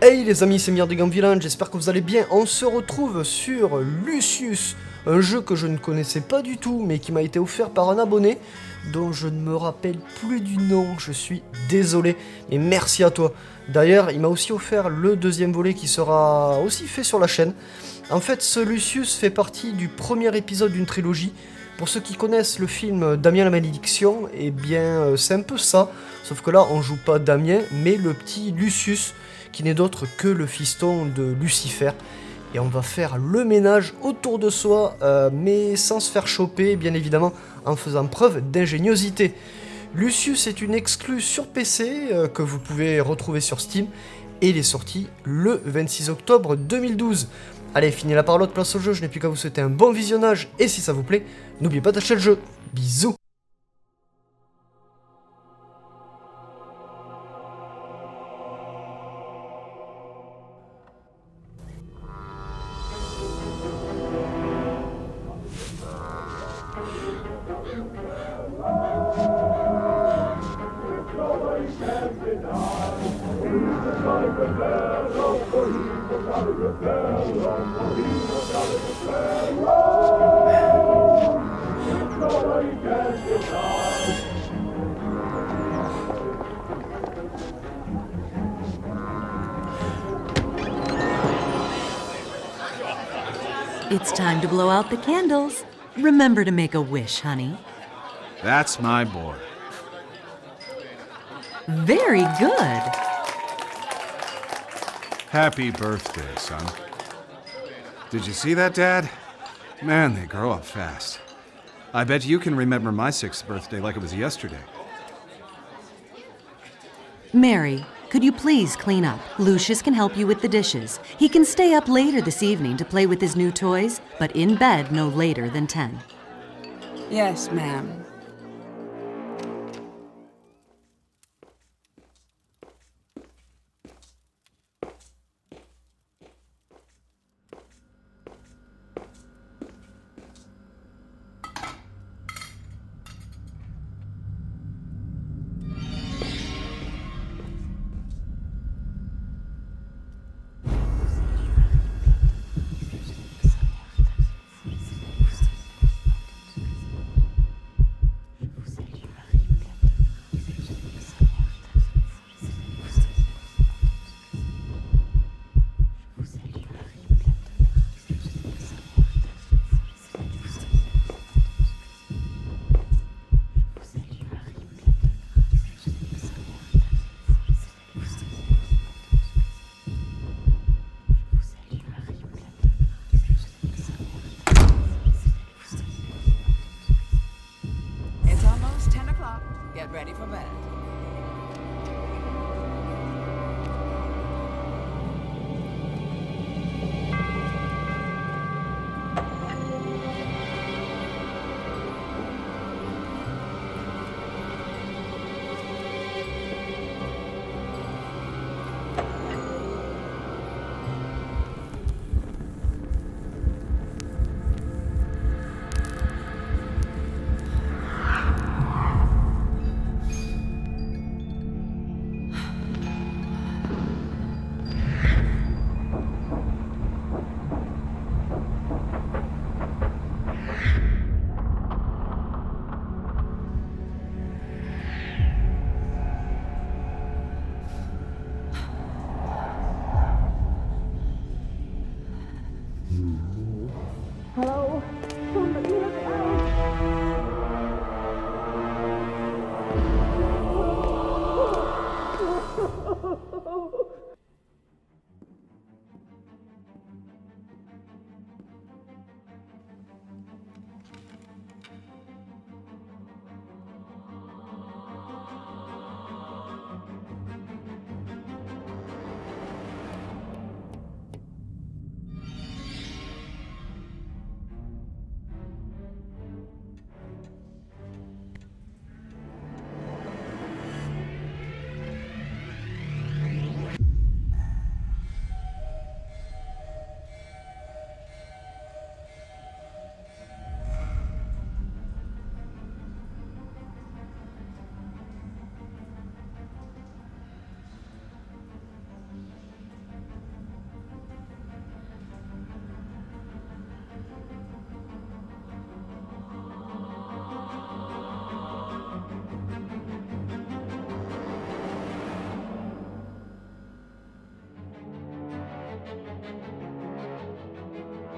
Hey les amis, c'est Myrdegan Villain, j'espère que vous allez bien. On se retrouve sur Lucius, un jeu que je ne connaissais pas du tout, mais qui m'a été offert par un abonné, dont je ne me rappelle plus du nom, je suis désolé, mais merci à toi. D'ailleurs, il m'a aussi offert le deuxième volet qui sera aussi fait sur la chaîne. En fait, ce Lucius fait partie du premier épisode d'une trilogie. Pour ceux qui connaissent le film Damien la Malédiction, eh bien c'est un peu ça, sauf que là on joue pas Damien, mais le petit Lucius, qui n'est d'autre que le fiston de Lucifer. Et on va faire le ménage autour de soi, mais sans se faire choper, bien évidemment, en faisant preuve d'ingéniosité. Lucius est une exclue sur PC que vous pouvez retrouver sur Steam, et il est sorti le 26 octobre 2012. Allez, fini la parlotte, place au jeu, je n'ai plus qu'à vous souhaiter un bon visionnage, et si ça vous plaît, n'oubliez pas d'acheter le jeu. Bisous. It's time to blow out the candles. Remember to make a wish, honey. That's my boy. Very good. Happy birthday, son. Did you see that, Dad? Man, they grow up fast. I bet you can remember my 6th birthday like it was yesterday. Mary, could you please clean up? Lucius can help you with the dishes. He can stay up later this evening to play with his new toys, but in bed no later than 10. Yes, ma'am. It's almost 10 o'clock. Get ready for bed.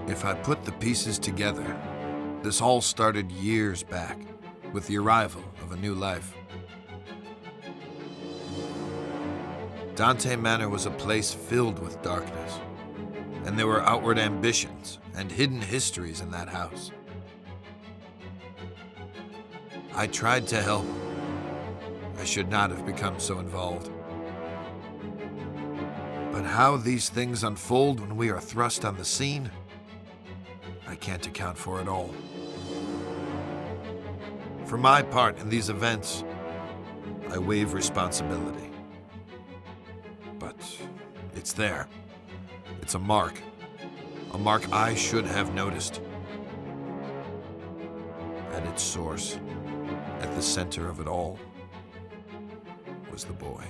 If I put the pieces together, this all started years back, with the arrival of a new life. Dante Manor was a place filled with darkness, and there were outward ambitions and hidden histories in that house. I tried to help. I should not have become so involved. But how these things unfold when we are thrust on the scene, I can't account for it all. For my part in these events, I waive responsibility. But it's there. It's a mark I should have noticed. At its source, at the center of it all, was the boy.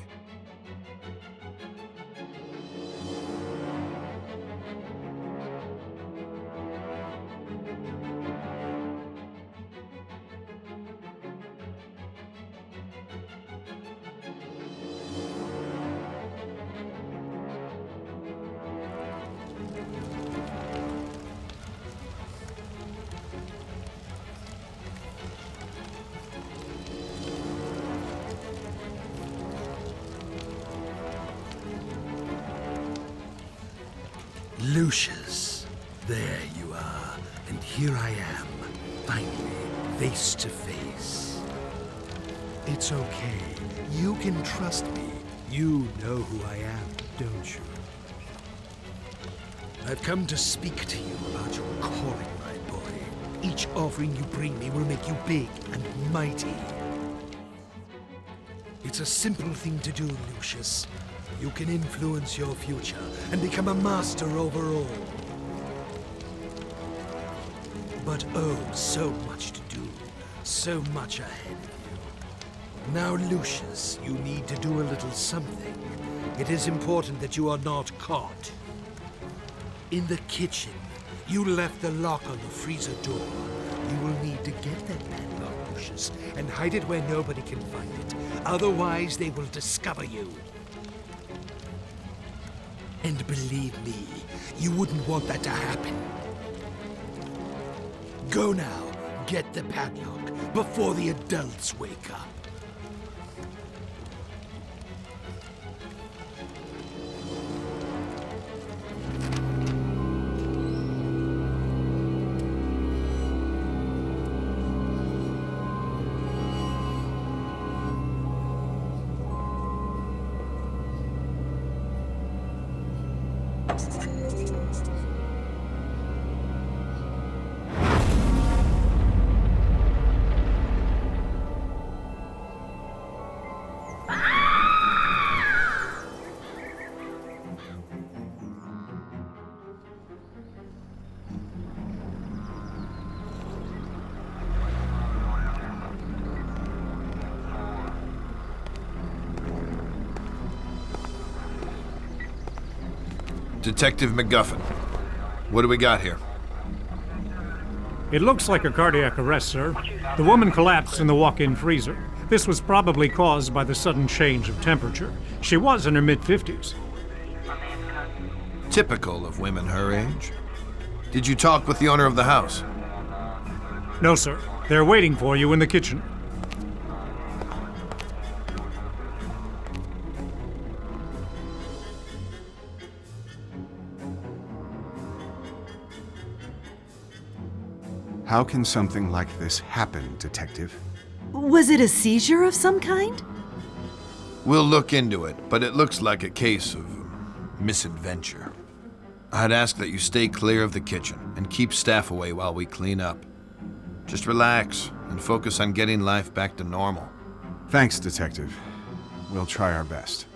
Lucius, there you are, and here I am, finally, face to face. It's okay, you can trust me. You know who I am, don't you? I've come to speak to you about your calling, my boy. Each offering you bring me will make you big and mighty. It's a simple thing to do, Lucius. You can influence your future and become a master over all. But oh, so much to do, so much ahead of you. Now, Lucius, you need to do a little something. It is important that you are not caught. In the kitchen, you left the lock on the freezer door. You will need to get that padlock, Lucius, and hide it where nobody can find it. Otherwise, they will discover you. And believe me, you wouldn't want that to happen. Go now, get the padlock, before the adults wake up. Detective MacGuffin, what do we got here? It looks like a cardiac arrest, sir. The woman collapsed in the walk-in freezer. This was probably caused by the sudden change of temperature. She was in her mid-50s. Typical of women her age. Did you talk with the owner of the house? No, sir. They're waiting for you in the kitchen. How can something like this happen, Detective? Was it a seizure of some kind? We'll look into it, but it looks like a case of misadventure. I'd ask that you stay clear of the kitchen and keep staff away while we clean up. Just relax and focus on getting life back to normal. Thanks, Detective. We'll try our best.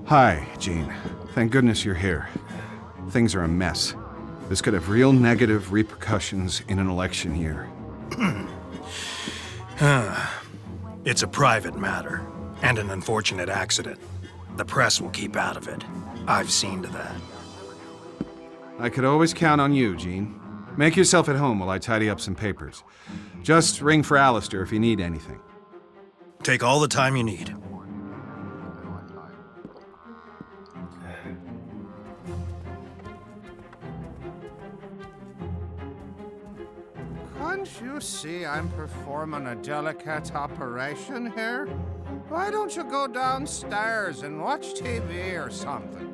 Hi, Jean. Thank goodness you're here. Things are a mess. This could have real negative repercussions in an election year. It's a private matter, and an unfortunate accident. The press will keep out of it. I've seen to that. I could always count on you, Jean. Make yourself at home while I tidy up some papers. Just ring for Alistair if you need anything. Take all the time you need. Can't you see I'm performing a delicate operation here? Why don't you go downstairs and watch TV or something?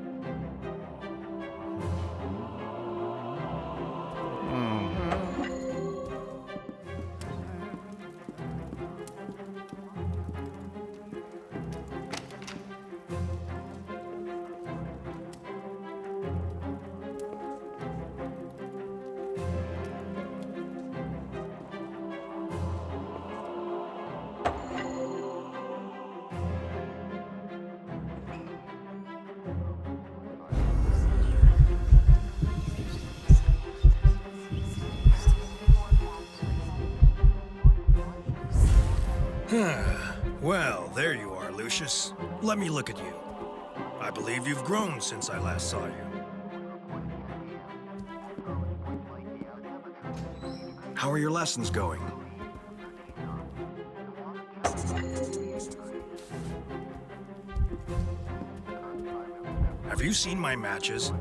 Well, there you are, Lucius. Let me look at you. I believe you've grown since I last saw you. How are your lessons going? Have you seen my matches?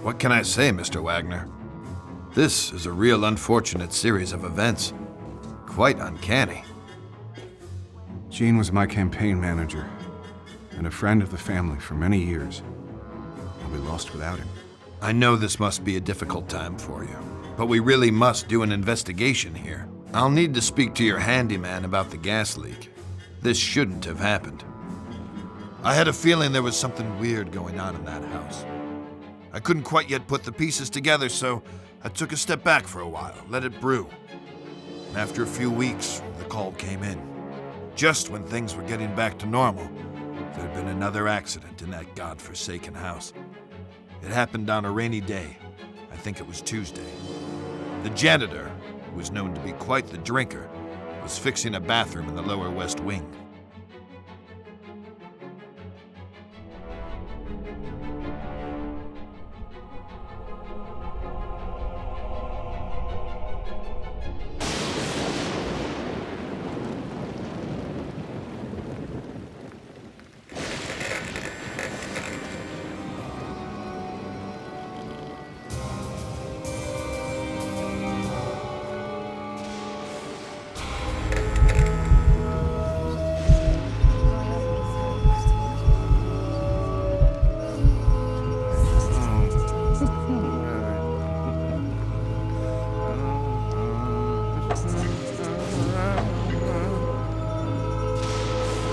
What can I say, Mr. Wagner? This is a real unfortunate series of events. Quite uncanny. Jean was my campaign manager and a friend of the family for many years. I'll be lost without him. I know this must be a difficult time for you, but we really must do an investigation here. I'll need to speak to your handyman about the gas leak. This shouldn't have happened. I had a feeling there was something weird going on in that house. I couldn't quite yet put the pieces together, so I took a step back for a while, let it brew. And after a few weeks, the call came in. Just when things were getting back to normal, there had been another accident in that godforsaken house. It happened on a rainy day. I think it was Tuesday. The janitor, who was known to be quite the drinker, was fixing a bathroom in the lower west wing.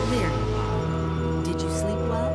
Lear, did you sleep well?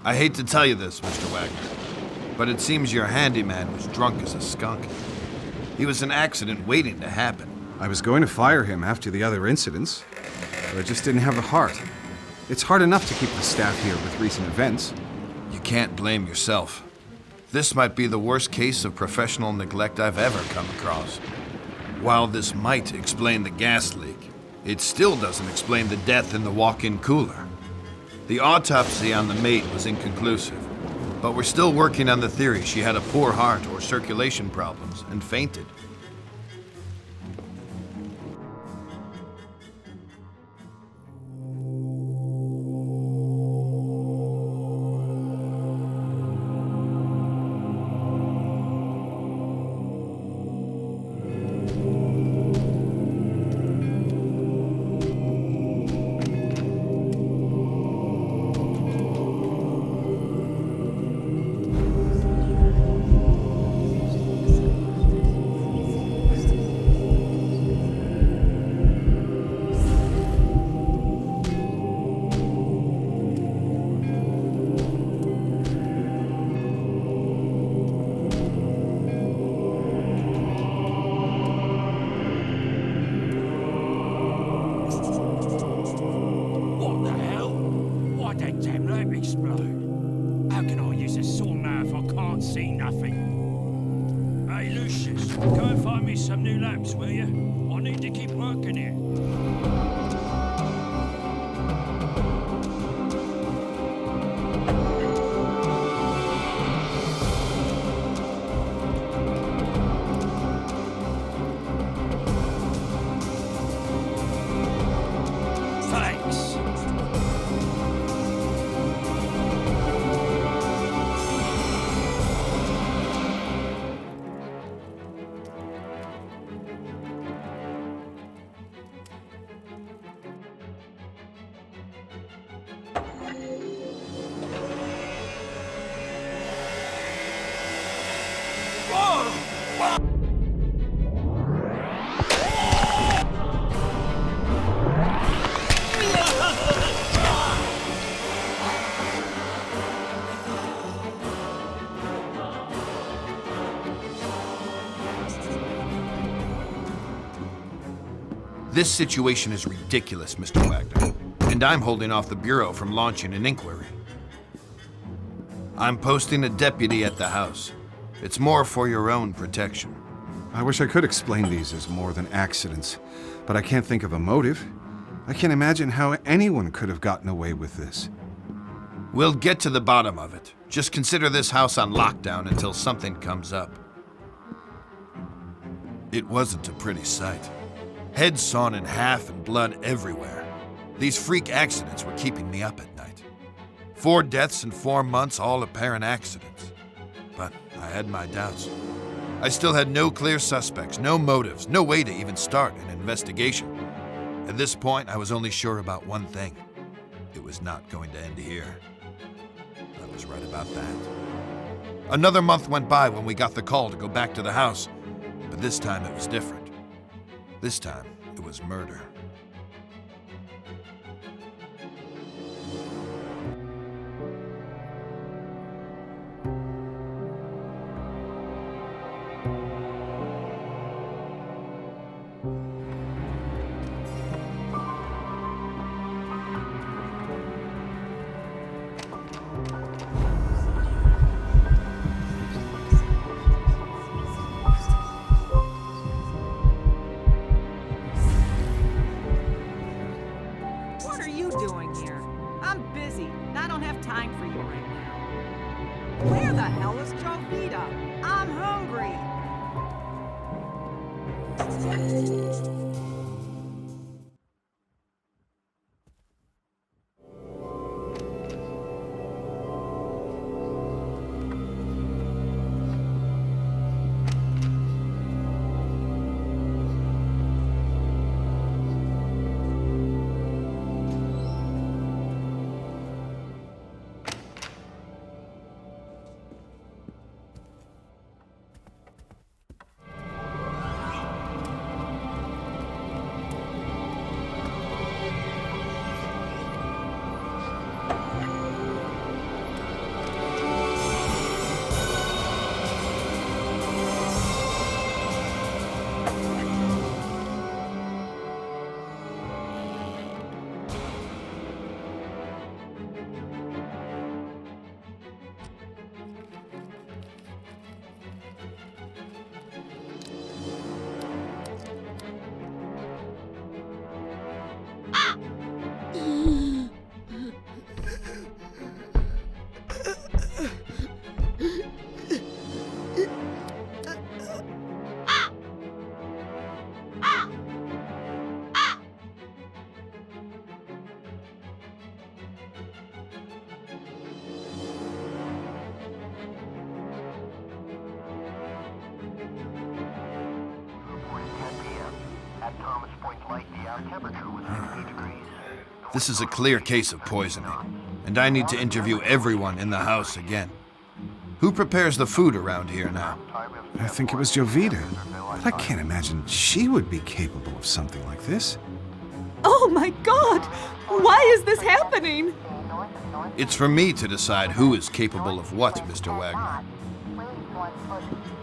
I hate to tell you this, Mr. Wagner, but it seems your handyman was drunk as a skunk. He was an accident waiting to happen. I was going to fire him after the other incidents, but I just didn't have the heart. It's hard enough to keep the staff here with recent events. You can't blame yourself. This might be the worst case of professional neglect I've ever come across. While this might explain the gas leak, it still doesn't explain the death in the walk-in cooler. The autopsy on the maid was inconclusive, but we're still working on the theory she had a poor heart or circulation problems and fainted. This situation is ridiculous, Mr. Wagner, and I'm holding off the Bureau from launching an inquiry. I'm posting a deputy at the house. It's more for your own protection. I wish I could explain these as more than accidents, but I can't think of a motive. I can't imagine how anyone could have gotten away with this. We'll get to the bottom of it. Just consider this house on lockdown until something comes up. It wasn't a pretty sight. Heads sawn in half and blood everywhere. These freak accidents were keeping me up at night. 4 deaths in 4 months, all apparent accidents. But I had my doubts. I still had no clear suspects, no motives, no way to even start an investigation. At this point, I was only sure about one thing. It was not going to end here. I was right about that. Another month went by when we got the call to go back to the house, but this time it was different. This time, it was murder. Where the hell is Jovita? I'm hungry. This is a clear case of poisoning, and I need to interview everyone in the house again. Who prepares the food around here now? I think it was Jovita. But I can't imagine she would be capable of something like this. Oh my God! Why is this happening? It's for me to decide who is capable of what, Mr. Wagner.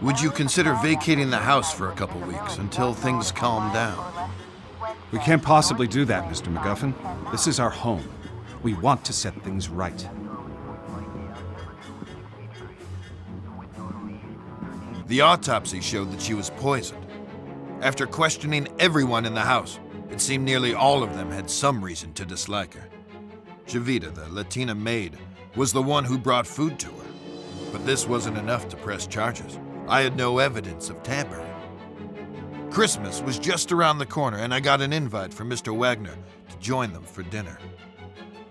Would you consider vacating the house for a couple weeks until things calm down? We can't possibly do that, Mr. MacGuffin. This is our home. We want to set things right. The autopsy showed that she was poisoned. After questioning everyone in the house, it seemed nearly all of them had some reason to dislike her. Jovita, the Latina maid, was the one who brought food to her. But this wasn't enough to press charges. I had no evidence of tampering. Christmas was just around the corner, and I got an invite from Mr. Wagner to join them for dinner.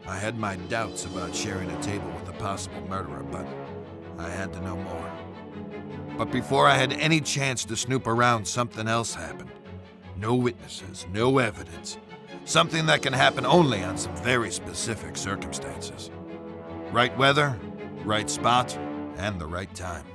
I had my doubts about sharing a table with a possible murderer, but I had to know more. But before I had any chance to snoop around, something else happened. No witnesses, no evidence. Something that can happen only on some very specific circumstances. Right weather, right spot, and the right time.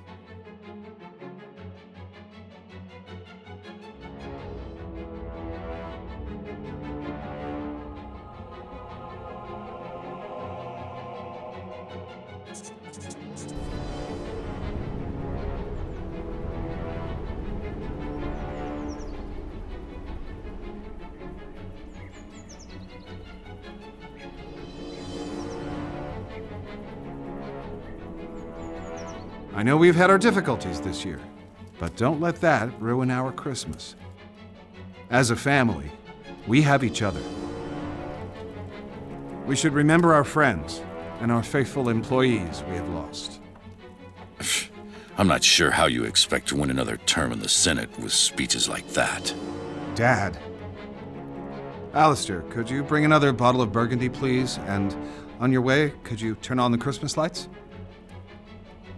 I know we've had our difficulties this year, but don't let that ruin our Christmas. As a family, we have each other. We should remember our friends and our faithful employees we have lost. I'm not sure how you expect to win another term in the Senate with speeches like that. Dad. Alistair, could you bring another bottle of Burgundy, please? And on your way, could you turn on the Christmas lights?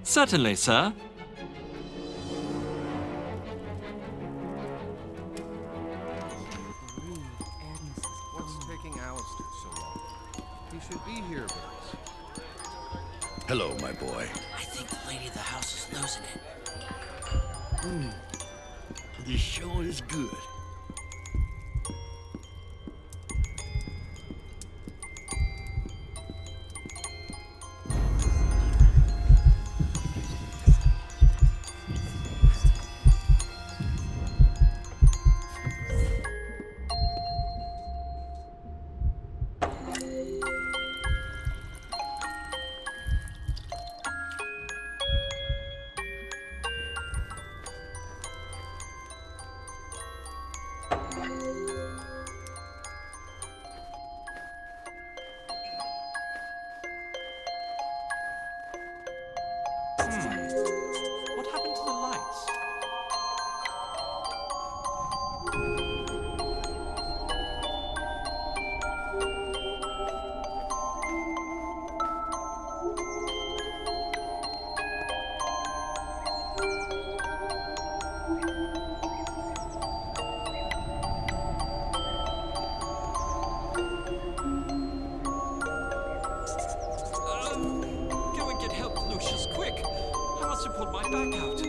Certainly, sir. What's taking Alistair so long? He should be here, Burns. Hello, my boy. I think the lady of the house is losing it. This show is good. What happened to the lights? Go and get help, Lucius, quick! I must have pulled my back out.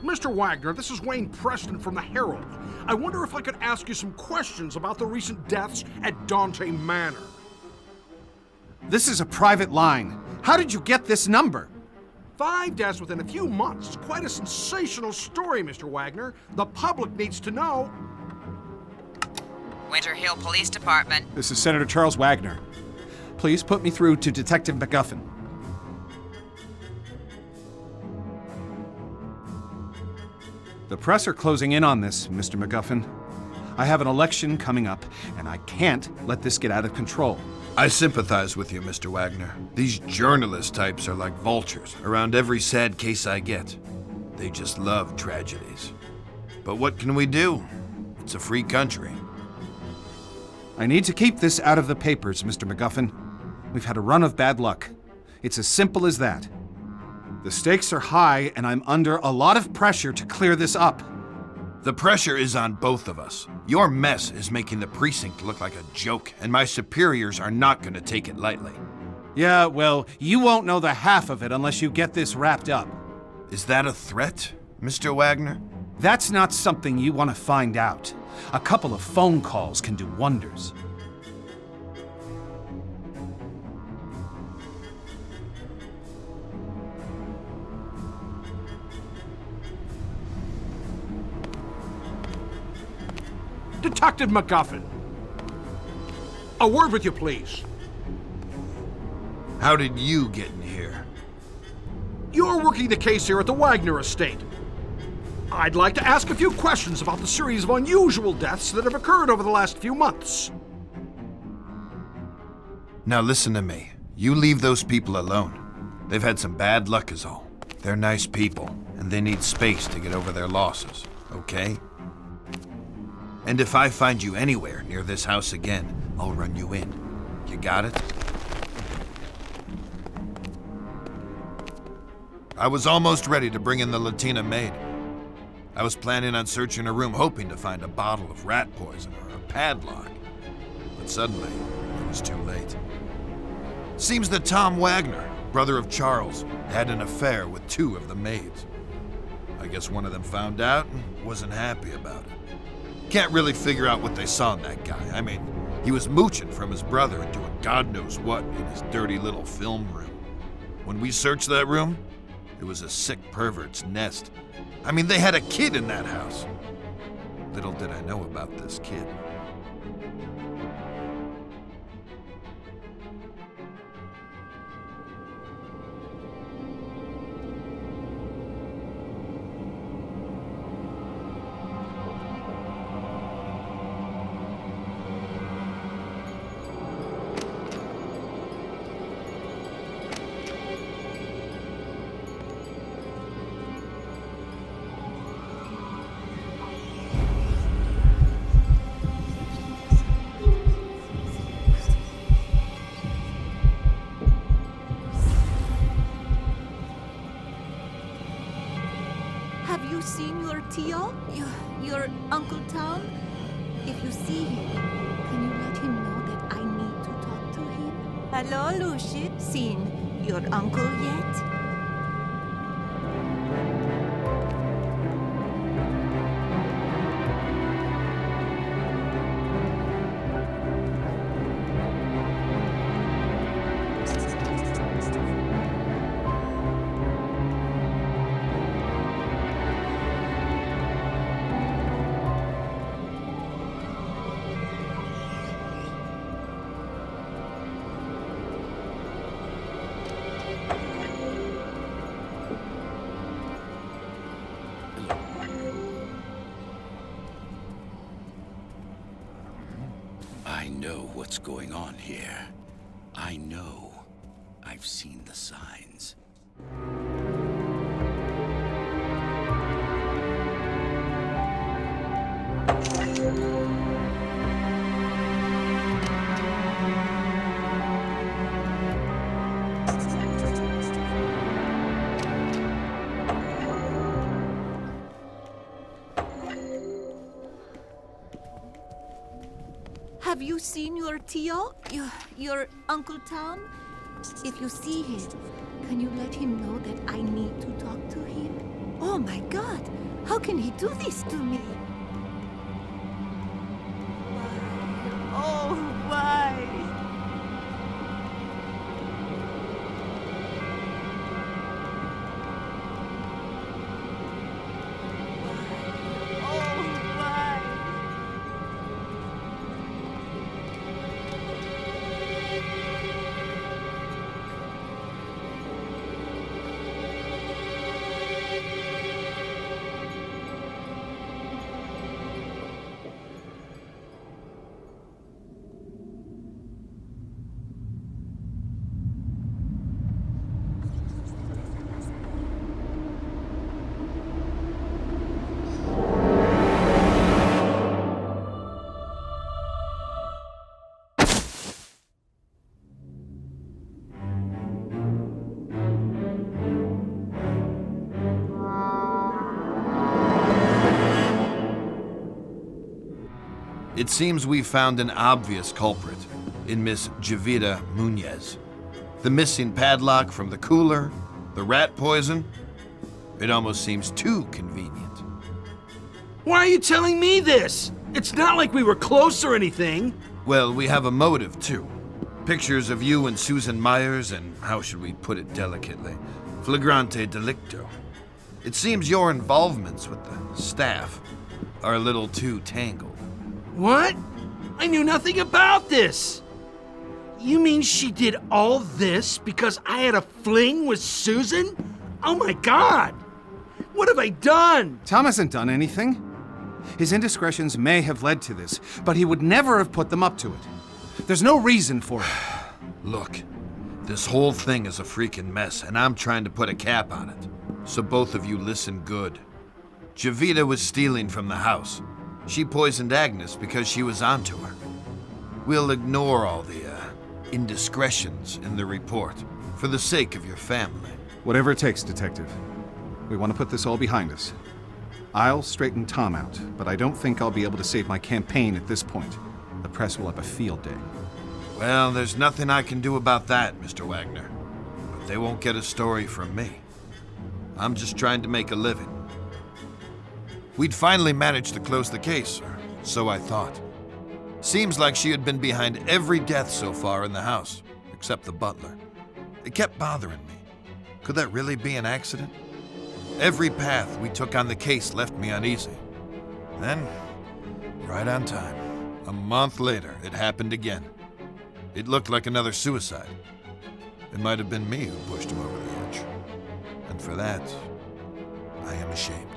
Mr. Wagner, this is Wayne Preston from the Herald. I wonder if I could ask you some questions about the recent deaths at Dante Manor. This is a private line. How did you get this number? 5 deaths within a few months is quite a sensational story, Mr. Wagner. The public needs to know. Winter Hill Police Department. This is Senator Charles Wagner. Please put me through to Detective MacGuffin. The press are closing in on this, Mr. MacGuffin. I have an election coming up, and I can't let this get out of control. I sympathize with you, Mr. Wagner. These journalist types are like vultures around every sad case I get. They just love tragedies. But what can we do? It's a free country. I need to keep this out of the papers, Mr. MacGuffin. We've had a run of bad luck. It's as simple as that. The stakes are high, and I'm under a lot of pressure to clear this up. The pressure is on both of us. Your mess is making the precinct look like a joke, and my superiors are not going to take it lightly. Yeah, well, you won't know the half of it unless you get this wrapped up. Is that a threat, Mr. Wagner? That's not something you want to find out. A couple of phone calls can do wonders. Detective MacGuffin. A word with you, please. How did you get in here? You're working the case here at the Wagner estate. I'd like to ask a few questions about the series of unusual deaths that have occurred over the last few months. Now listen to me. You leave those people alone. They've had some bad luck is all. They're nice people, and they need space to get over their losses, okay? And if I find you anywhere near this house again, I'll run you in. You got it? I was almost ready to bring in the Latina maid. I was planning on searching her room, hoping to find a bottle of rat poison or a padlock. But suddenly, it was too late. Seems that Tom Wagner, brother of Charles, had an affair with two of the maids. I guess one of them found out and wasn't happy about it. Can't really figure out what they saw in that guy. I mean, he was mooching from his brother and doing God knows what in his dirty little film room. When we searched that room, it was a sick pervert's nest. I mean, they had a kid in that house. Little did I know about this kid. Have you seen your Tio? Your Uncle Tom? If you see him, can you let him know that I need to talk to him? Hello, Lucius. Seen your uncle yet? I know what's going on here. I know. I've seen the signs. Have you seen your Tio? Your Uncle Tom? If you see him, can you let him know that I need to talk to him? Oh my God! How can he do this to me? Why? Oh, why? It seems we found an obvious culprit in Miss Javita Munez. The missing padlock from the cooler, the rat poison. It almost seems too convenient. Why are you telling me this? It's not like we were close or anything. Well, we have a motive, too. Pictures of you and Susan Myers and, how should we put it delicately, flagrante delicto. It seems your involvements with the staff are a little too tangled. What? I knew nothing about this. You mean she did all this because I had a fling with Susan? Oh my God! What have I done? Tom hasn't done anything. His indiscretions may have led to this, but he would never have put them up to it. There's no reason for it. Look, this whole thing is a freaking mess, and I'm trying to put a cap on it. So both of you listen good. Javita was stealing from the house. She poisoned Agnes because she was onto her. We'll ignore all the indiscretions in the report for the sake of your family. Whatever it takes, Detective. We want to put this all behind us. I'll straighten Tom out, but I don't think I'll be able to save my campaign at this point. The press will have a field day. Well, there's nothing I can do about that, Mr. Wagner. But they won't get a story from me. I'm just trying to make a living. We'd finally managed to close the case, or so I thought. Seems like she had been behind every death so far in the house, except the butler. It kept bothering me. Could that really be an accident? Every path we took on the case left me uneasy. Then, right on time, a month later, it happened again. It looked like another suicide. It might have been me who pushed him over the edge. And for that, I am ashamed.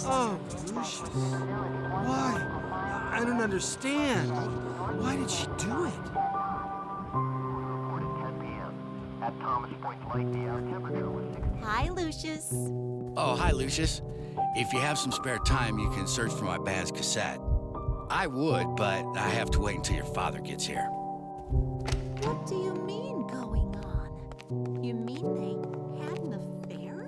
Oh, Lucius. Why? I don't understand. Why did she do it? Hi, Lucius. Oh, hi, Lucius. If you have some spare time, you can search for my band's cassette. I would, but I have to wait until your father gets here. What do you mean going on? You mean they had an affair?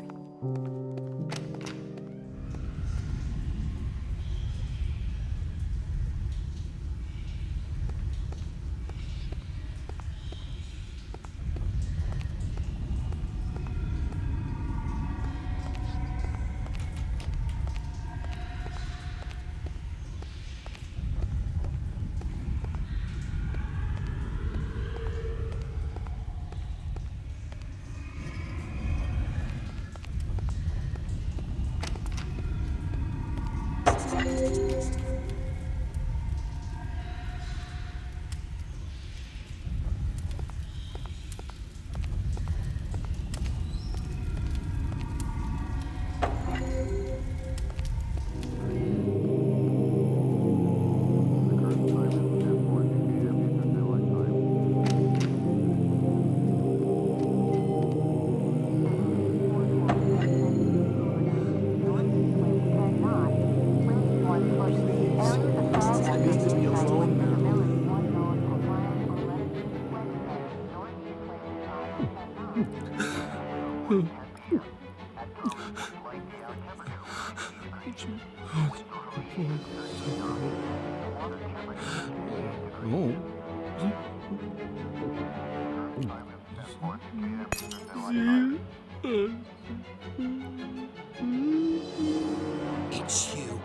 It's you.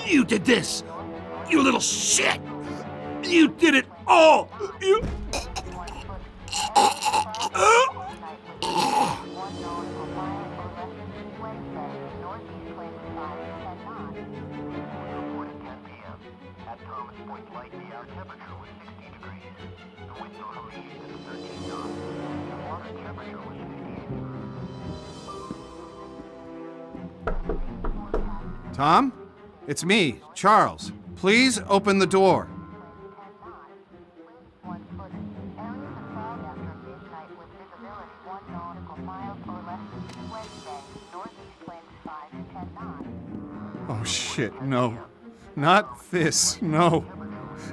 You did this! You little shit! You did it all! You... Tom? It's me, Charles. Please open the door. Oh shit, no. Not this, no.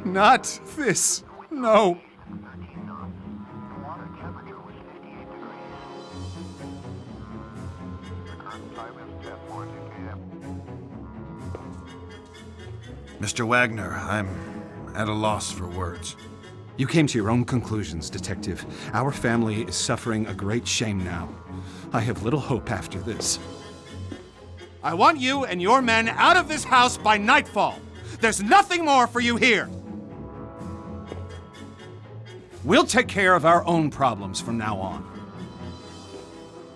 Not this, no. Mr. Wagner, I'm at a loss for words. You came to your own conclusions, Detective. Our family is suffering a great shame now. I have little hope after this. I want you and your men out of this house by nightfall. There's nothing more for you here. We'll take care of our own problems from now on.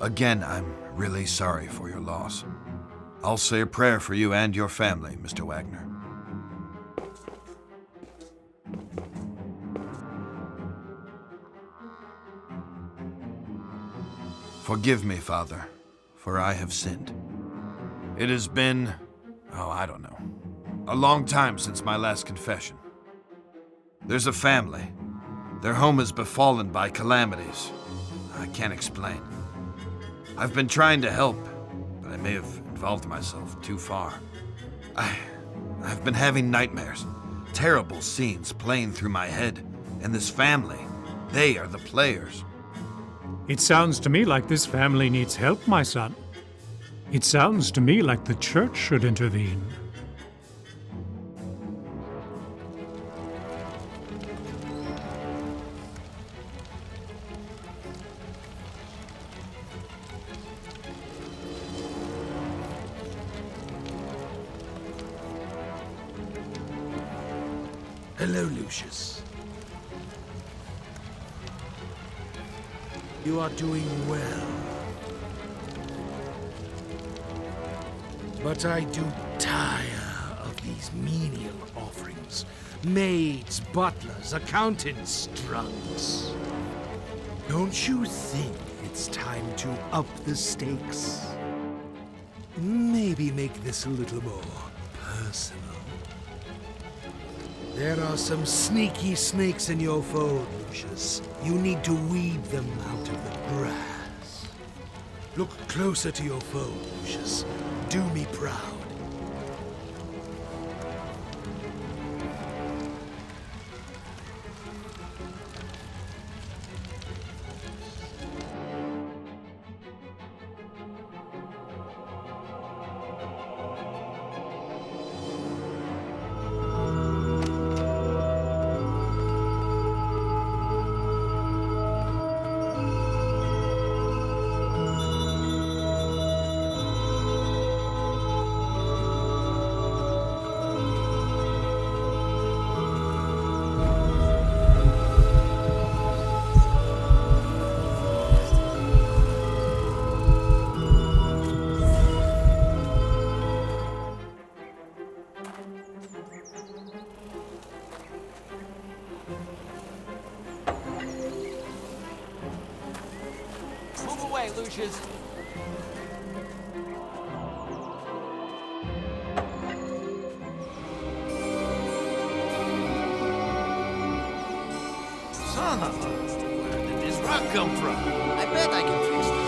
Again, I'm really sorry for your loss. I'll say a prayer for you and your family, Mr. Wagner. Forgive me, Father, for I have sinned. It has been, I don't know, a long time since my last confession. There's a family. Their home is befallen by calamities. I can't explain. I've been trying to help, but I may have involved myself too far. I've been having nightmares, terrible scenes playing through my head, and this family, they are the players. It sounds to me like this family needs help, my son. It sounds to me like the church should intervene. Hello, Lucius. You are doing well. But I do tire of these menial offerings. Maids, butlers, accountants, drunks. Don't you think it's time to up the stakes? Maybe make this a little more personal. There are some sneaky snakes in your fold, Lucius. You need to weed them out of the grass. Look closer to your fold, Lucius. Do me proud. Move away, Lucius. Son, where did this rock come from? I bet I can fix this.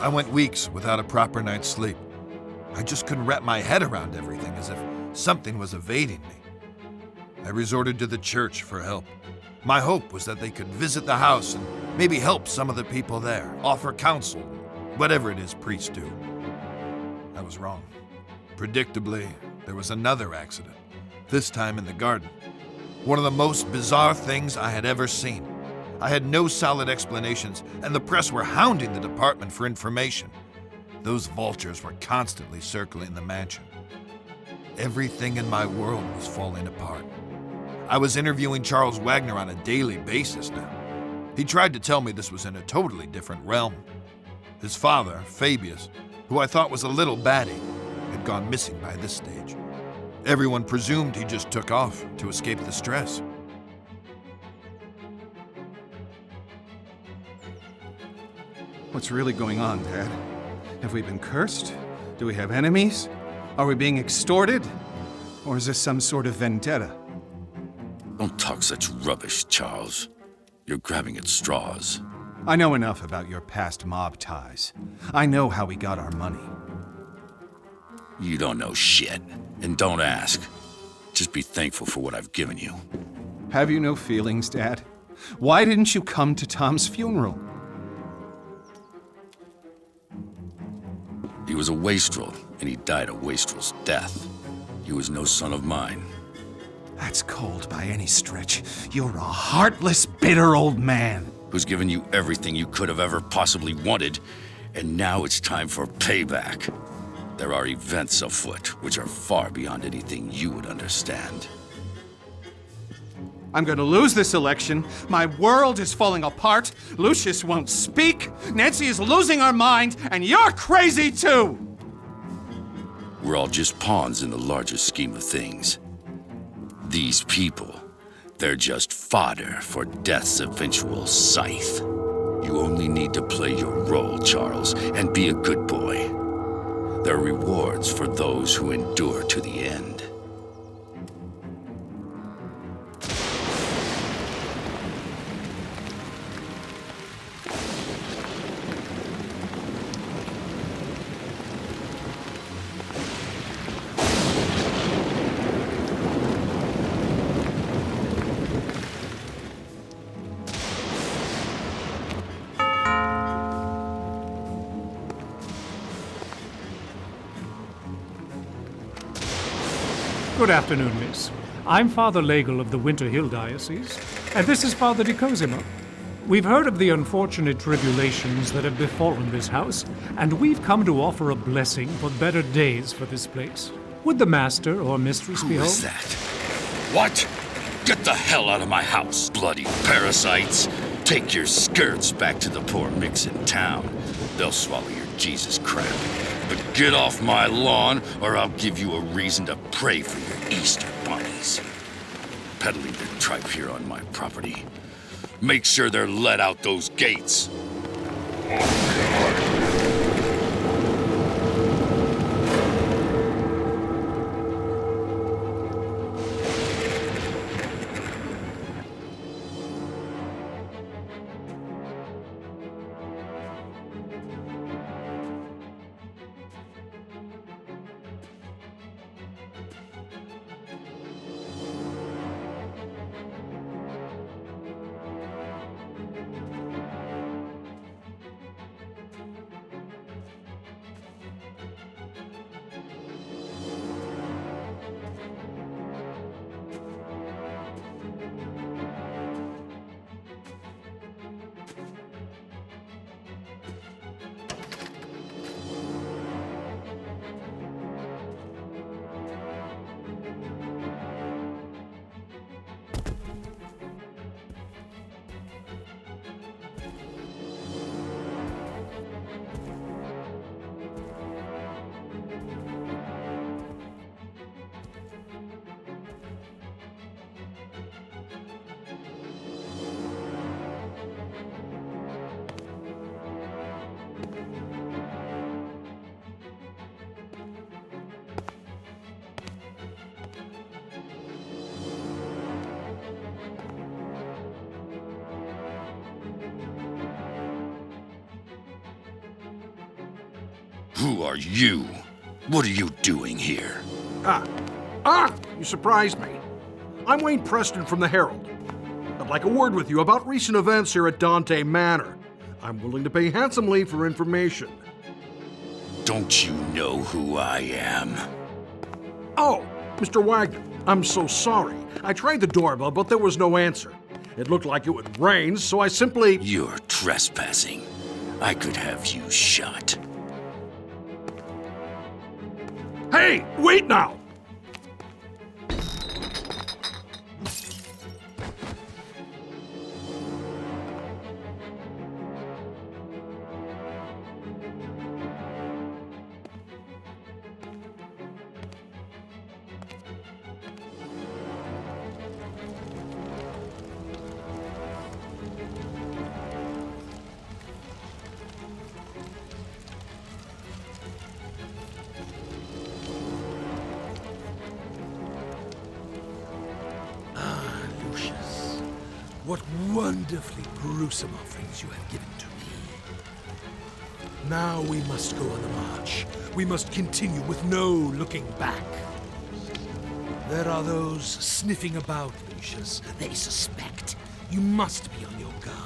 I went weeks without a proper night's sleep. I just couldn't wrap my head around everything, as if something was evading me. I resorted to the church for help. My hope was that they could visit the house and maybe help some of the people there, offer counsel, whatever it is priests do. I was wrong. Predictably, there was another accident, this time in the garden. One of the most bizarre things I had ever seen. I had no solid explanations, and the press were hounding the department for information. Those vultures were constantly circling the mansion. Everything in my world was falling apart. I was interviewing Charles Wagner on a daily basis now. He tried to tell me this was in a totally different realm. His father, Fabius, who I thought was a little batty, had gone missing by this stage. Everyone presumed he just took off to escape the stress. What's really going on, Dad? Have we been cursed? Do we have enemies? Are we being extorted? Or is this some sort of vendetta? Don't talk such rubbish, Charles. You're grabbing at straws. I know enough about your past mob ties. I know how we got our money. You don't know shit, and don't ask. Just be thankful for what I've given you. Have you no feelings, Dad? Why didn't you come to Tom's funeral? He was a wastrel, and he died a wastrel's death. He was no son of mine. That's cold by any stretch. You're a heartless, bitter old man. Who's given you everything you could have ever possibly wanted, and now it's time for payback. There are events afoot which are far beyond anything you would understand. I'm gonna lose this election. My world is falling apart. Lucius won't speak. Nancy is losing her mind, and you're crazy too! We're all just pawns in the larger scheme of things. These people, they're just fodder for death's eventual scythe. You only need to play your role, Charles, and be a good boy. There are rewards for those who endure to the end. Good afternoon, miss. I'm Father Legel of the Winter Hill Diocese, and this is Father de Cosimo. We've heard of the unfortunate tribulations that have befallen this house, and we've come to offer a blessing for better days for this place. Would the master or mistress be home? Who is that? What? Get the hell out of my house, bloody parasites! Take your skirts back to the poor micks in town. They'll swallow your Jesus crap. But get off my lawn, or I'll give you a reason to pray for your Easter bunnies. Peddling their tripe here on my property. Make sure they're let out those gates. Who are you? What are you doing here? You surprised me. I'm Wayne Preston from the Herald. I'd like a word with you about recent events here at Dante Manor. I'm willing to pay handsomely for information. Don't you know who I am? Oh, Mr. Wagner, I'm so sorry. I tried the doorbell, but there was no answer. It looked like it would rain, so I simply... You're trespassing. I could have you shot. Hey, wait now! What wonderfully gruesome offerings you have given to me. Now we must go on the march. We must continue with no looking back. There are those sniffing about, Lucius. They suspect. You must be on your guard.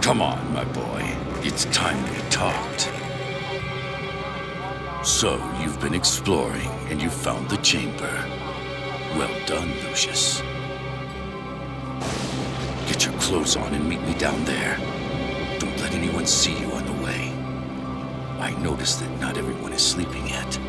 Come on, my boy. It's time we talked. So, you've been exploring, and you found the chamber. Well done, Lucius. Get your clothes on and meet me down there. Don't let anyone see you on the way. I noticed that not everyone is sleeping yet.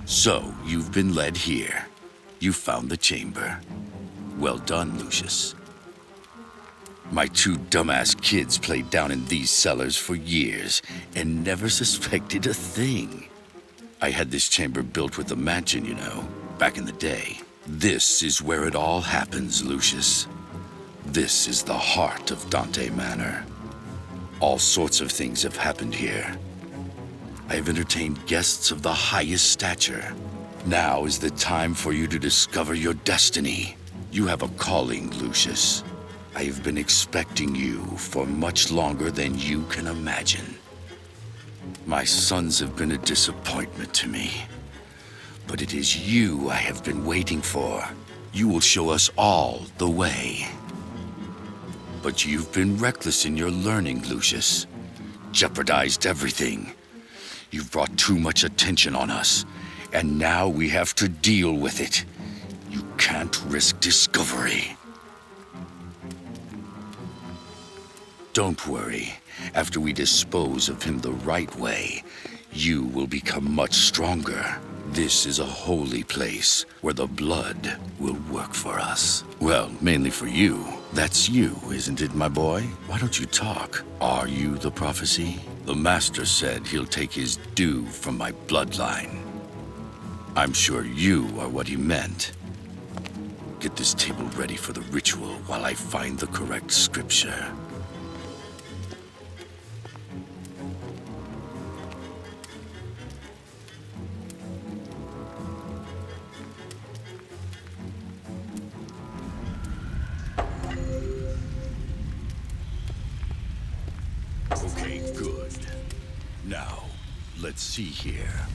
So, you've been led here. You found the chamber. Well done, Lucius. My two dumbass kids played down in these cellars for years and never suspected a thing. I had this chamber built with the mansion, you know, back in the day. This is where it all happens, Lucius. This is the heart of Dante Manor. All sorts of things have happened here. I have entertained guests of the highest stature. Now is the time for you to discover your destiny. You have a calling, Lucius. I have been expecting you for much longer than you can imagine. My sons have been a disappointment to me. But it is you I have been waiting for. You will show us all the way. But you've been reckless in your learning, Lucius. Jeopardized everything. You've brought too much attention on us, and now we have to deal with it. You can't risk discovery. Don't worry. After we dispose of him the right way, you will become much stronger. This is a holy place where the blood will work for us. Well, mainly for you. That's you, isn't it, my boy? Why don't you talk? Are you the prophecy? The master said he'll take his due from my bloodline. I'm sure you are what he meant. Get this table ready for the ritual while I find the correct scripture. Okay, good. Now, let's see here.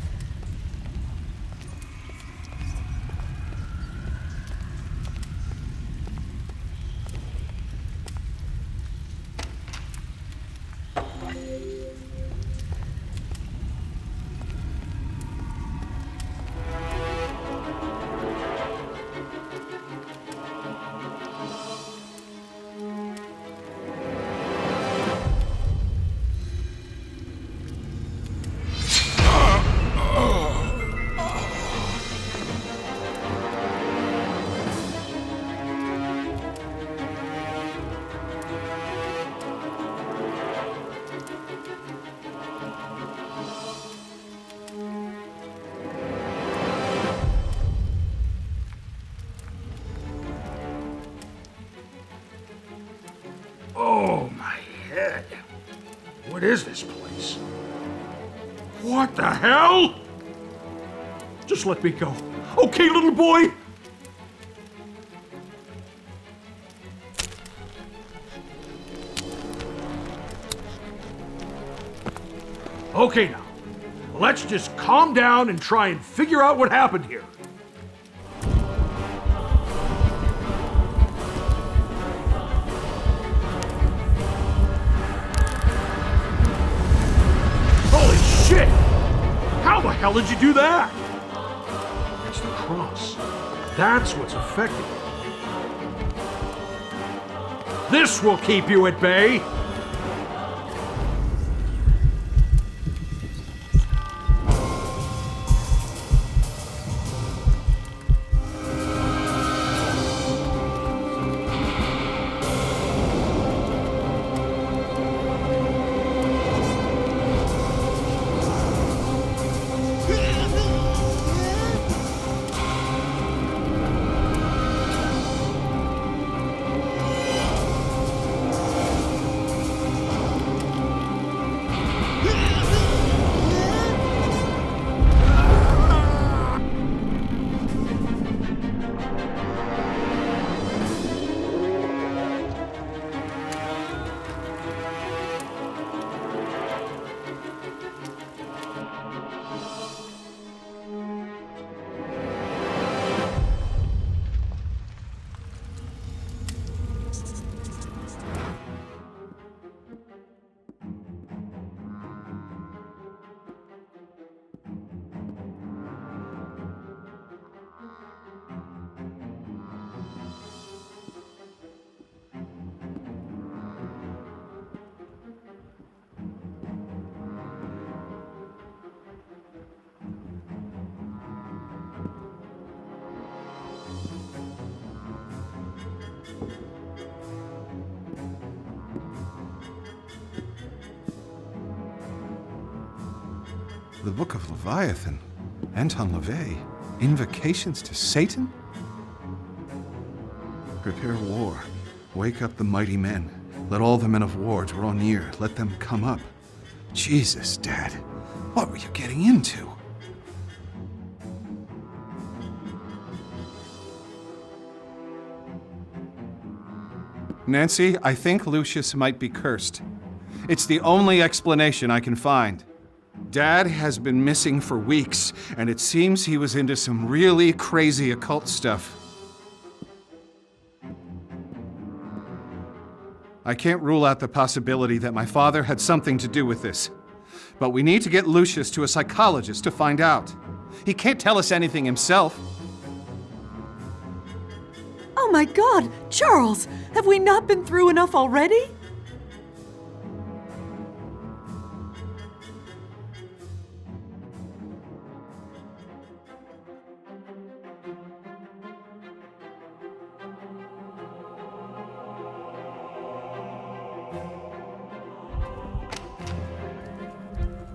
Oh, my head. What is this place? What the hell? Just let me go. Okay, little boy? Okay, now. Let's just calm down and try and figure out what happened here. Shit! How the hell did you do that? It's the cross. That's what's affecting it. This will keep you at bay. The Book of Leviathan. Anton LaVey. Invocations to Satan? Prepare war. Wake up the mighty men. Let all the men of war draw near. Let them come up. Jesus, Dad. What were you getting into? Nancy, I think Lucius might be cursed. It's the only explanation I can find. Dad has been missing for weeks, and it seems he was into some really crazy occult stuff. I can't rule out the possibility that my father had something to do with this. But we need to get Lucius to a psychologist to find out. He can't tell us anything himself. Oh my God! Charles! Have we not been through enough already?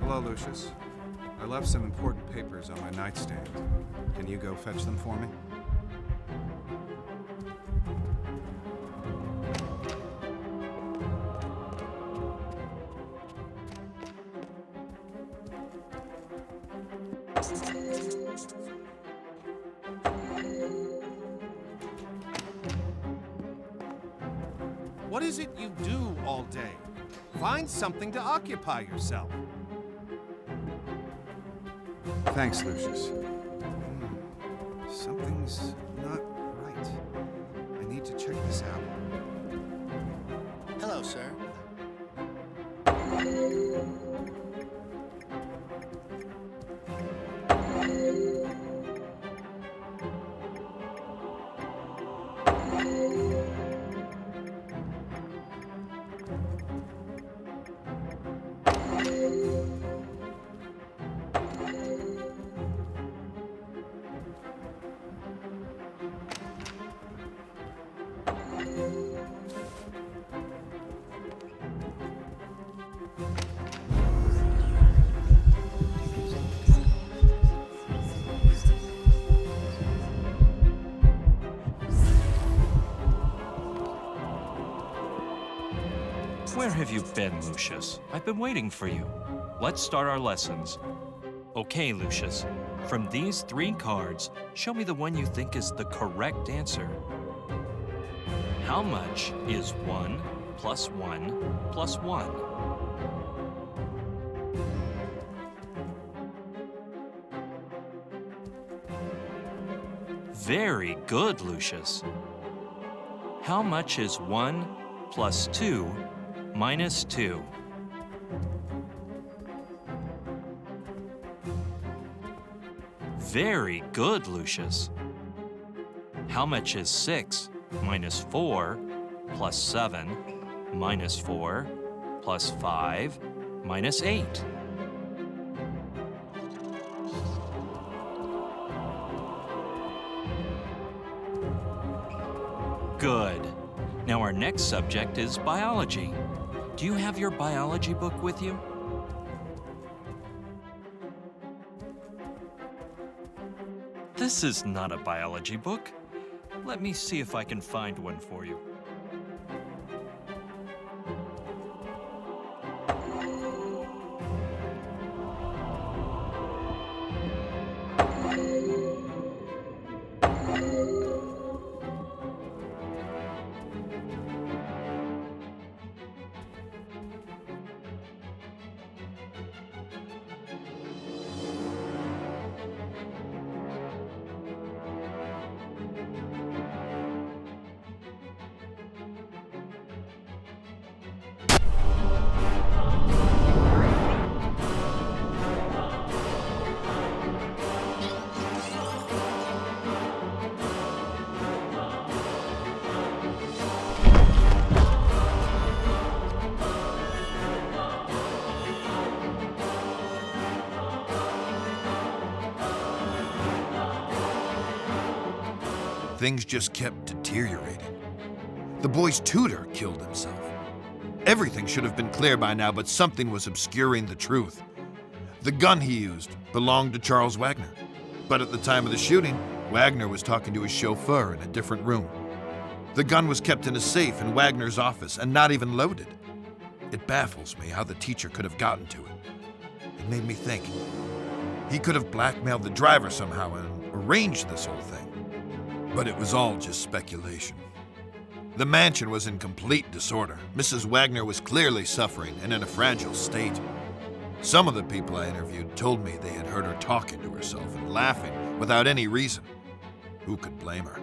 Hello, Lucius. I left some important papers on my nightstand. Can you go fetch them for me? What is it you do all day? Find something to occupy yourself. Thanks, Lucius. Something's not right. I need to check this out. Hello, sir. Where have you been, Lucius? I've been waiting for you. Let's start our lessons. Okay, Lucius. From these 3 cards, show me the one you think is the correct answer. How much is 1 plus 1 plus 1? Very good, Lucius. How much is 1 plus 2 minus 2? Very good, Lucius. How much is 6 minus 4 plus 7 minus 4 plus 5 minus 8? Good. Now our next subject is biology. Do you have your biology book with you? This is not a biology book. Let me see if I can find one for you. Things just kept deteriorating. The boy's tutor killed himself. Everything should have been clear by now, but something was obscuring the truth. The gun he used belonged to Charles Wagner. But at the time of the shooting, Wagner was talking to his chauffeur in a different room. The gun was kept in a safe in Wagner's office and not even loaded. It baffles me how the teacher could have gotten to it. It made me think. He could have blackmailed the driver somehow and arranged this whole thing. But it was all just speculation. The mansion was in complete disorder. Mrs. Wagner was clearly suffering and in a fragile state. Some of the people I interviewed told me they had heard her talking to herself and laughing without any reason. Who could blame her?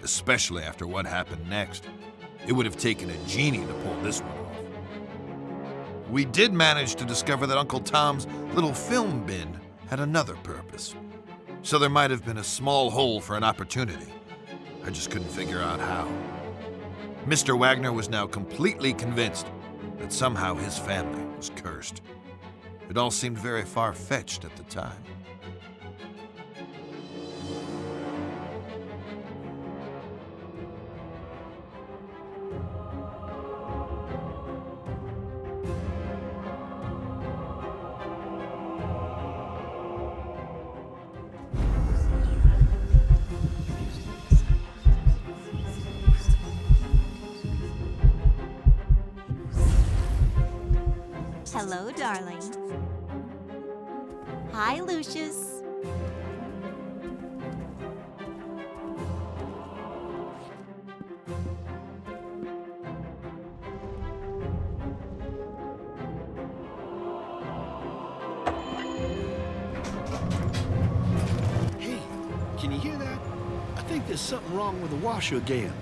Especially after what happened next. It would have taken a genie to pull this one off. We did manage to discover that Uncle Tom's little film bin had another purpose. So there might have been a small hole for an opportunity. I just couldn't figure out how. Mr. Wagner was now completely convinced that somehow his family was cursed. It all seemed very far-fetched at the time. Hello, darling. Hi, Lucius. like there's something wrong with the washer again.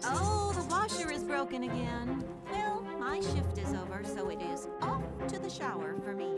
Oh, the washer is broken again. Well, my shift is over, so it is off to the shower for me.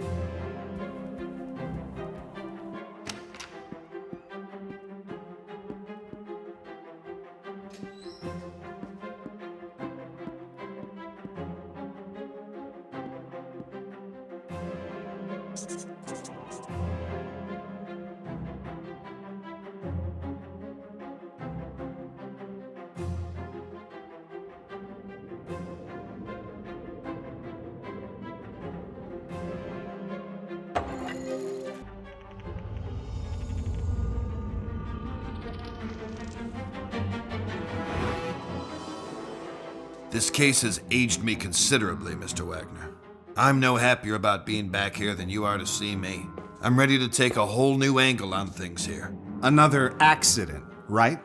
This case has aged me considerably, Mr. Wagner. I'm no happier about being back here than you are to see me. I'm ready to take a whole new angle on things here. Another accident, right?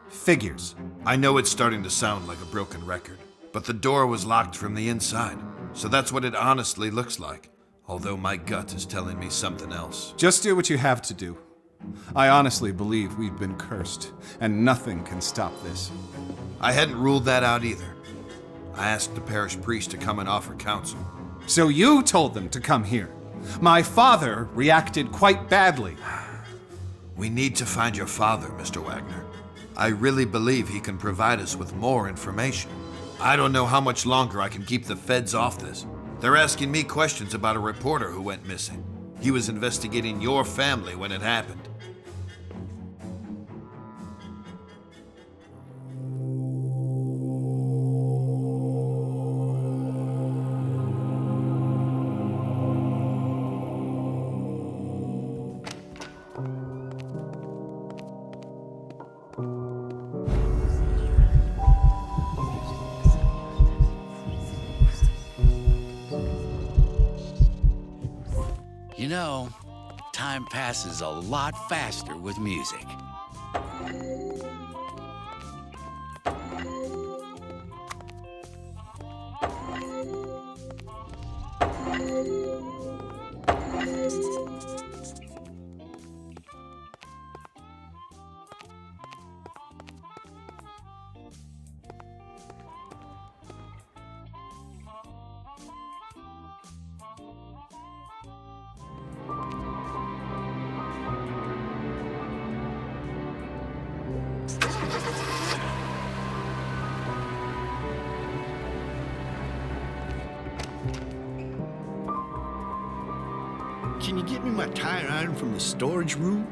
Figures. I know it's starting to sound like a broken record, but the door was locked from the inside, so that's what it honestly looks like, although my gut is telling me something else. Just do what you have to do. I honestly believe we've been cursed, and nothing can stop this. I hadn't ruled that out either. I asked the parish priest to come and offer counsel. So you told them to come here. My father reacted quite badly. We need to find your father, Mr. Wagner. I really believe he can provide us with more information. I don't know how much longer I can keep the feds off this. They're asking me questions about a reporter who went missing. He was investigating your family when it happened. You know, time passes a lot faster with music. Can you get me my tire iron from the storage room?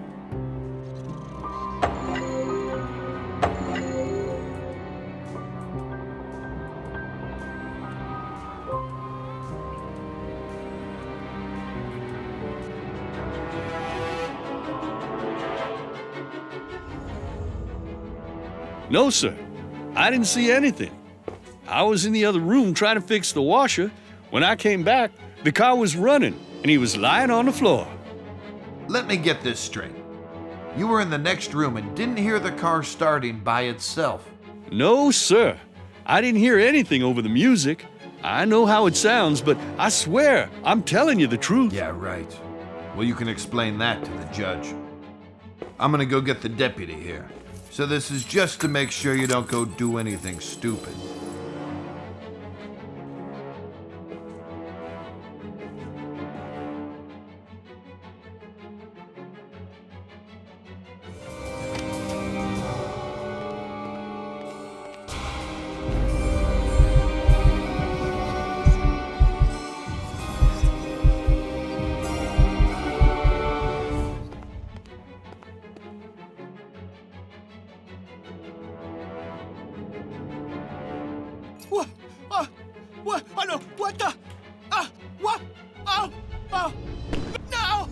No, sir. I didn't see anything. I was in the other room trying to fix the washer. When I came back, the car was running, and he was lying on the floor. Let me get this straight. You were in the next room and didn't hear the car starting by itself. No, sir. I didn't hear anything over the music. I know how it sounds, but I swear, I'm telling you the truth. Yeah, right. Well, you can explain that to the judge. I'm gonna go get the deputy here. So this is just to make sure you don't go do anything stupid. What? What? Oh no! What the? What? Oh! No! No!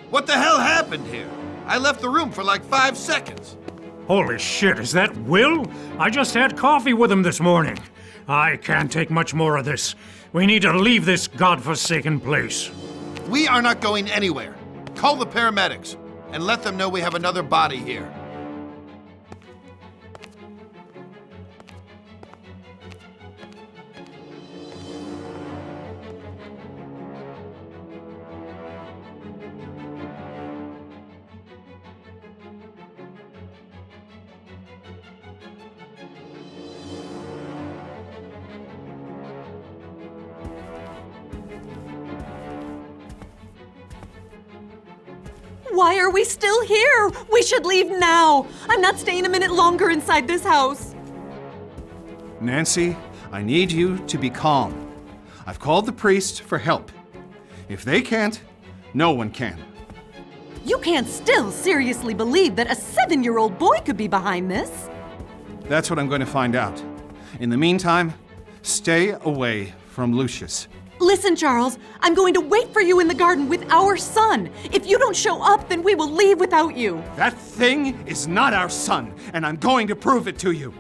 What the hell happened here? I left the room for like 5 seconds. Holy shit, is that Will? I just had coffee with him this morning. I can't take much more of this. We need to leave this godforsaken place. We are not going anywhere. Call the paramedics and let them know we have another body here. Why are we still here? We should leave now. I'm not staying a minute longer inside this house. Nancy, I need you to be calm. I've called the priest for help. If they can't, no one can. You can't still seriously believe that a 7-year-old boy could be behind this. That's what I'm going to find out. In the meantime, stay away from Lucius. Listen, Charles, I'm going to wait for you in the garden with our son. If you don't show up, then we will leave without you. That thing is not our son, and I'm going to prove it to you.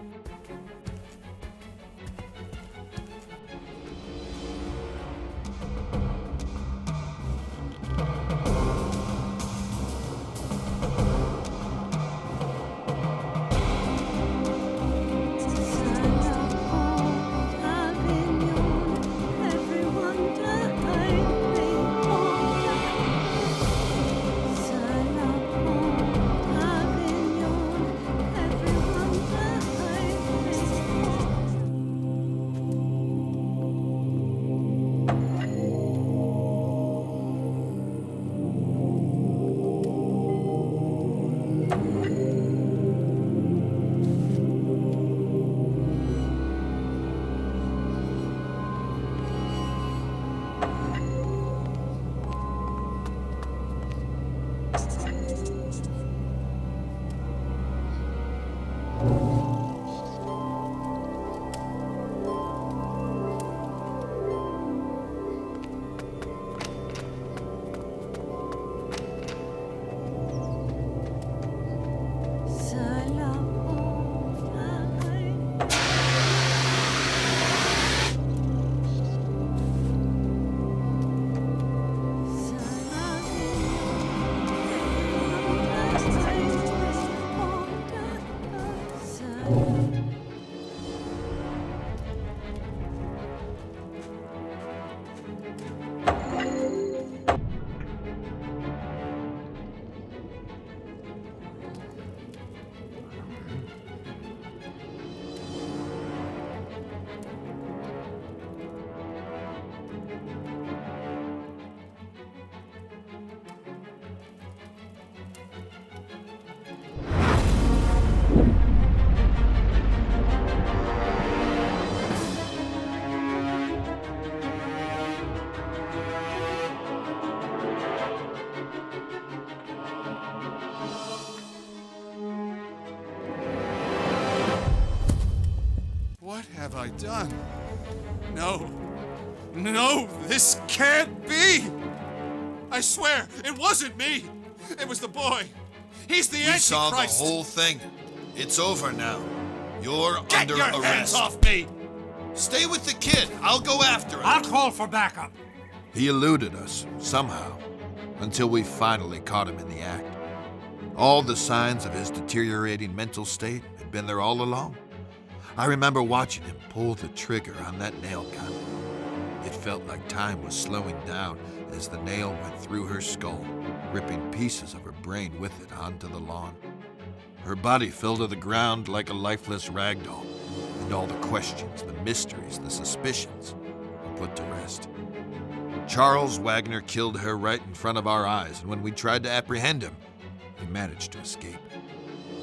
What have I done? No. No, this can't be! I swear, it wasn't me! It was the boy! He's the Antichrist! We saw the whole thing. It's over now. You're Get under your arrest. hands off me! Stay with the kid. I'll go after him. I'll call for backup. He eluded us, somehow, until we finally caught him in the act. All the signs of his deteriorating mental state had been there all along. I remember watching him pull the trigger on that nail gun. It felt like time was slowing down as the nail went through her skull, ripping pieces of her brain with it onto the lawn. Her body fell to the ground like a lifeless rag doll, and all the questions, the mysteries, the suspicions were put to rest. Charles Wagner killed her right in front of our eyes, and when we tried to apprehend him, he managed to escape.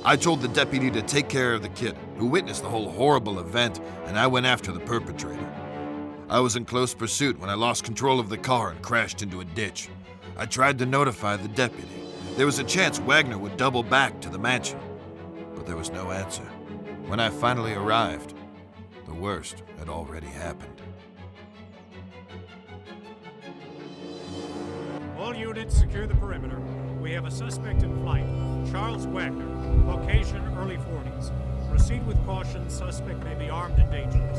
I told the deputy to take care of the kid, who witnessed the whole horrible event, and I went after the perpetrator. I was in close pursuit when I lost control of the car and crashed into a ditch. I tried to notify the deputy. There was a chance Wagner would double back to the mansion, but there was no answer. When I finally arrived, the worst had already happened. All units, secure the perimeter. We have a suspect in flight, Charles Wagner, Caucasian, early 40s. Proceed with caution. Suspect may be armed and dangerous.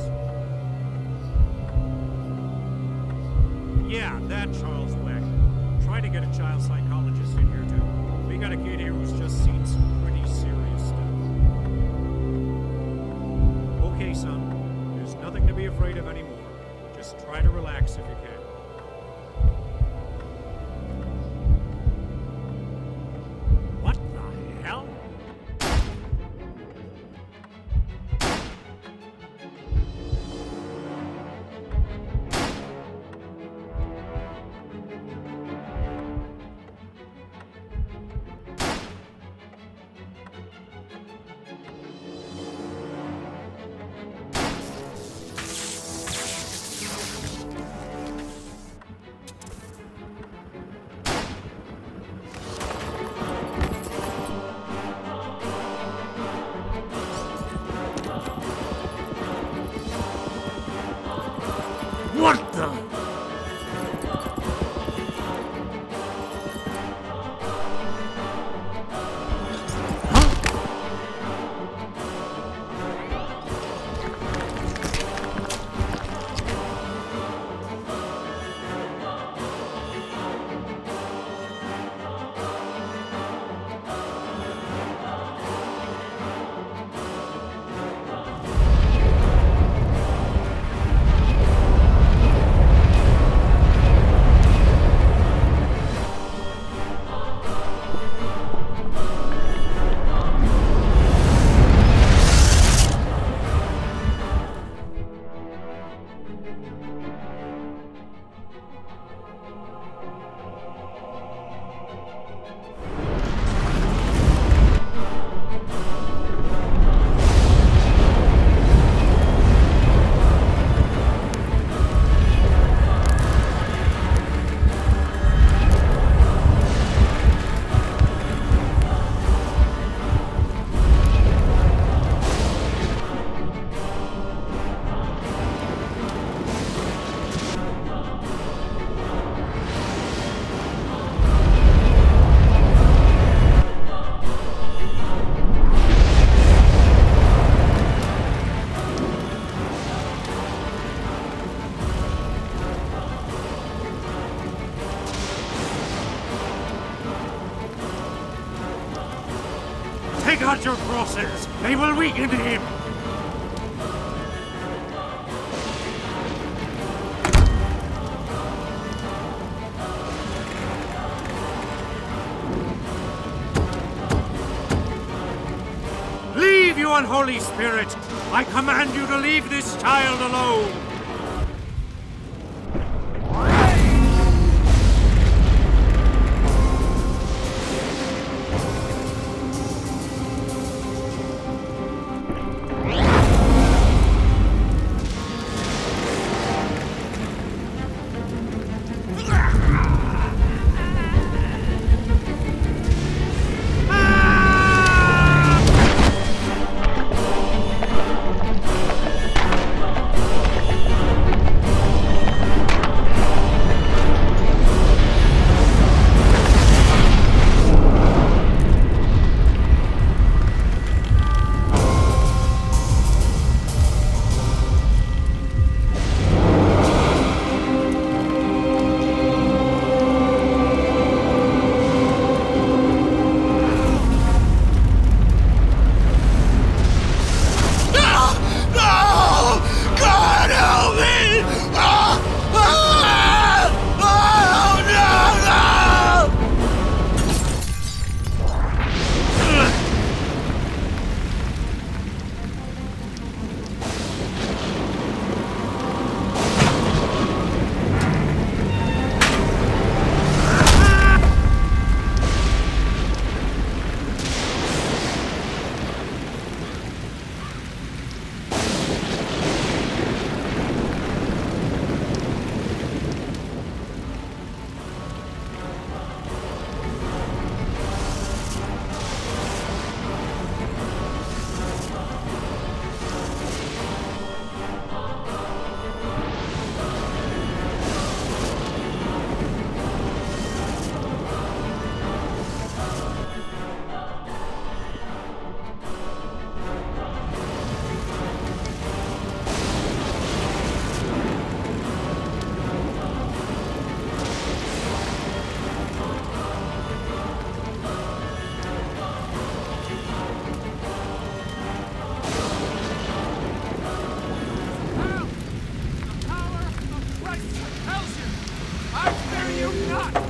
Yeah, that Charles Wagner. Try to get a child psychologist in here, too. We got a kid here who's just seen some pretty serious stuff. Okay, son. There's nothing to be afraid of anymore. Just try to relax if you can. What the hell? What the? Take out your crosses! They will weaken him! Leave, you unholy spirit! I command you to leave this child alone! not!